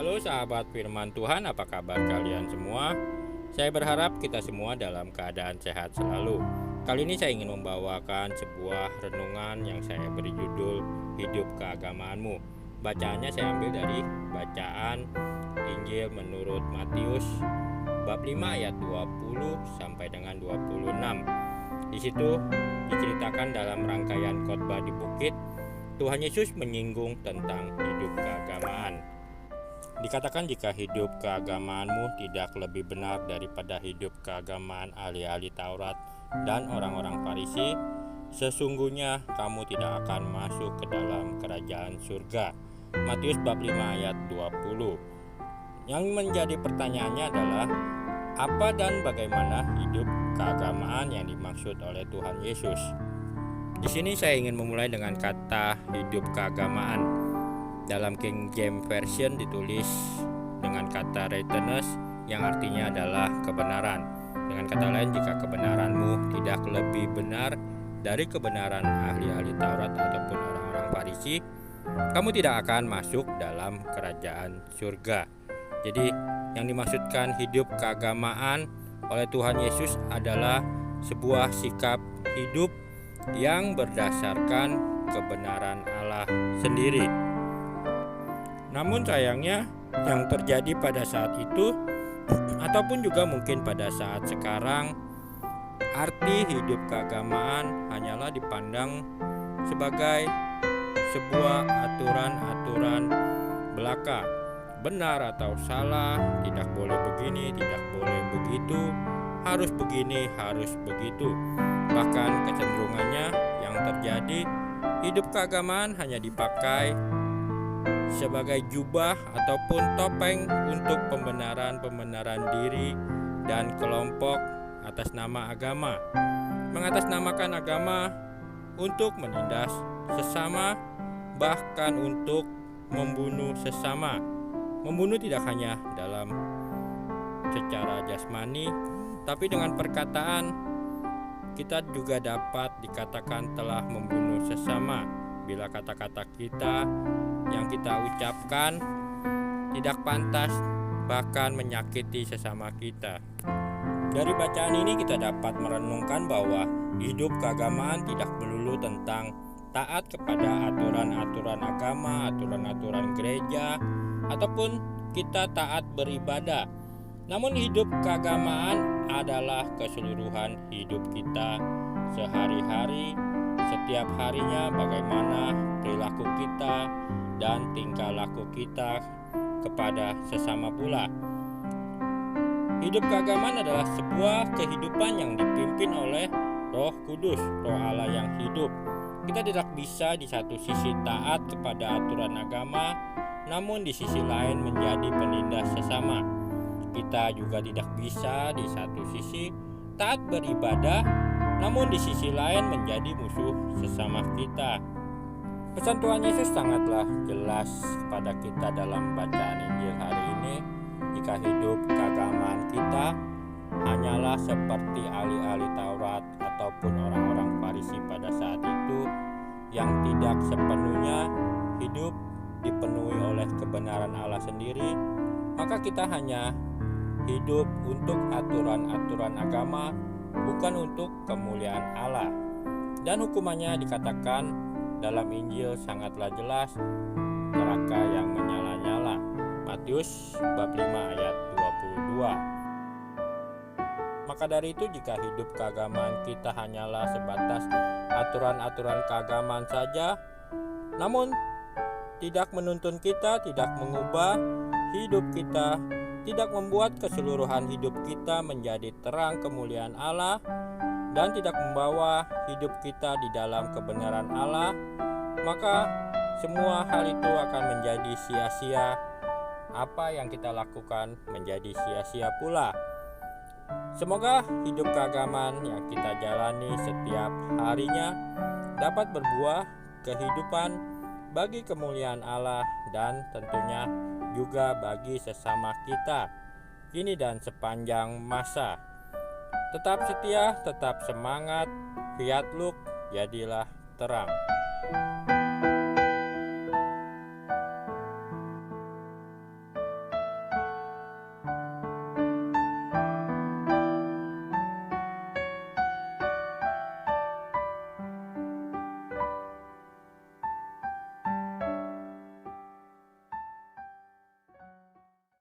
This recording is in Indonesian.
Halo sahabat firman Tuhan, apa kabar kalian semua? Saya berharap kita semua dalam keadaan sehat selalu. Kali ini saya ingin membawakan sebuah renungan yang saya beri judul Hidup Keagamaanmu. Bacaannya saya ambil dari bacaan Injil menurut Matius bab 5 ayat 20 sampai dengan 26. Di situ diceritakan dalam rangkaian khotbah di bukit, Tuhan Yesus menyinggung tentang hidup keagamaan. Dikatakan jika hidup keagamaanmu tidak lebih benar daripada hidup keagamaan ahli-ahli Taurat dan orang-orang Farisi, sesungguhnya kamu tidak akan masuk ke dalam kerajaan surga. Matius bab 5 ayat 20. Yang menjadi pertanyaannya adalah apa dan bagaimana hidup keagamaan yang dimaksud oleh Tuhan Yesus. Di sini saya ingin memulai dengan kata hidup keagamaan. Dalam King James Version ditulis dengan kata righteousness yang artinya adalah kebenaran. Dengan kata lain, jika kebenaranmu tidak lebih benar dari kebenaran ahli-ahli Taurat ataupun orang-orang Farisi, kamu tidak akan masuk dalam kerajaan surga. Jadi yang dimaksudkan hidup keagamaan oleh Tuhan Yesus adalah sebuah sikap hidup yang berdasarkan kebenaran Allah sendiri. Namun sayangnya yang terjadi pada saat itu ataupun juga mungkin pada saat sekarang, arti hidup keagamaan hanyalah dipandang sebagai sebuah aturan-aturan belaka. Benar atau salah, tidak boleh begini, tidak boleh begitu, harus begini, harus begitu. Bahkan kecenderungannya yang terjadi, hidup keagamaan hanya dipakai sebagai jubah ataupun topeng untuk pembenaran diri dan kelompok atas nama agama. Mengatasnamakan agama untuk menindas sesama, bahkan untuk membunuh sesama. Membunuh tidak hanya dalam secara jasmani, tapi dengan perkataan kita juga dapat dikatakan telah membunuh sesama bila kata-kata kita yang kita ucapkan tidak pantas, bahkan menyakiti sesama kita. Dari bacaan ini kita dapat merenungkan bahwa hidup keagamaan tidak melulu tentang taat kepada aturan-aturan agama, aturan-aturan gereja, ataupun kita taat beribadah. Namun hidup keagamaan adalah keseluruhan hidup kita sehari-hari, setiap harinya, bagaimana perilaku kita dan tingkah laku kita kepada sesama pula. Hidup keagamaan adalah sebuah kehidupan yang dipimpin oleh Roh Kudus, Roh Allah yang hidup. Kita tidak bisa di satu sisi taat kepada aturan agama, namun di sisi lain menjadi penindas sesama. Kita juga tidak bisa di satu sisi taat beribadah, namun di sisi lain menjadi musuh sesama kita. Pesan Tuhan Yesus sangatlah jelas kepada kita dalam bacaan Injil hari ini. Jika hidup keagamaan kita hanyalah seperti ahli-ahli Taurat ataupun orang-orang Farisi pada saat itu, yang tidak sepenuhnya hidup dipenuhi oleh kebenaran Allah sendiri, maka kita hanya hidup untuk aturan-aturan agama, bukan untuk kemuliaan Allah. Dan hukumannya dikatakan dalam Injil sangatlah jelas, neraka yang menyala-nyala. Matius bab 5 ayat 22. Maka dari itu, jika hidup keagamaan kita hanyalah sebatas aturan-aturan keagamaan saja, namun tidak menuntun kita, tidak mengubah hidup kita, tidak membuat keseluruhan hidup kita menjadi terang kemuliaan Allah, dan tidak membawa hidup kita di dalam kebenaran Allah, maka semua hal itu akan menjadi sia-sia. Apa yang kita lakukan menjadi sia-sia pula. Semoga hidup keagamaan yang kita jalani setiap harinya dapat berbuah kehidupan bagi kemuliaan Allah dan tentunya juga bagi sesama kita, kini dan sepanjang masa. Tetap setia, tetap semangat, fiat lux, jadilah terang.